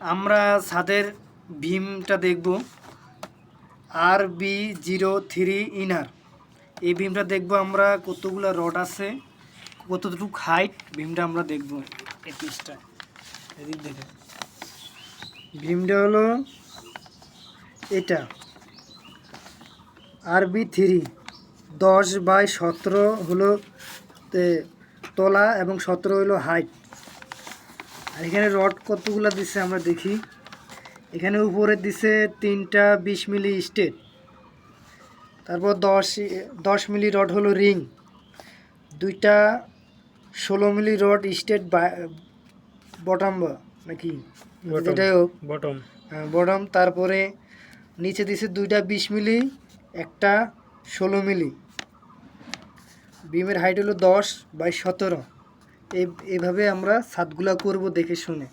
আমরা ছাদের ভীমটা দেখব RB03 ইনার। এই ভীমটা দেখব আমরা কতগুলো রড আছে, কতটুকু হাইট ভীমটা আমরা দেখব। এই পিসটা এদিক দেখে ভীমটা হলো এটা RB3 10/17 হলো তলা এবং 17 হলো হাইট। আর এখানে রড কতগুলো দিচ্ছে আমরা দেখি। এখানে উপরে দিছে 3টা 20 মিলি স্টেট, তারপর 10 মিলি রড হলো রিং, 2টা 16 মিলি রড স্টেট বটম নাকি যেটাই হোক বটম বটম। তারপরে নিচে দিছে 2টা 20 মিলি, একটা 16 মিলি। বিমের হাইট হলো 10/17। এইভাবে আমরা ছাদগুলা করব দেখে শুনে।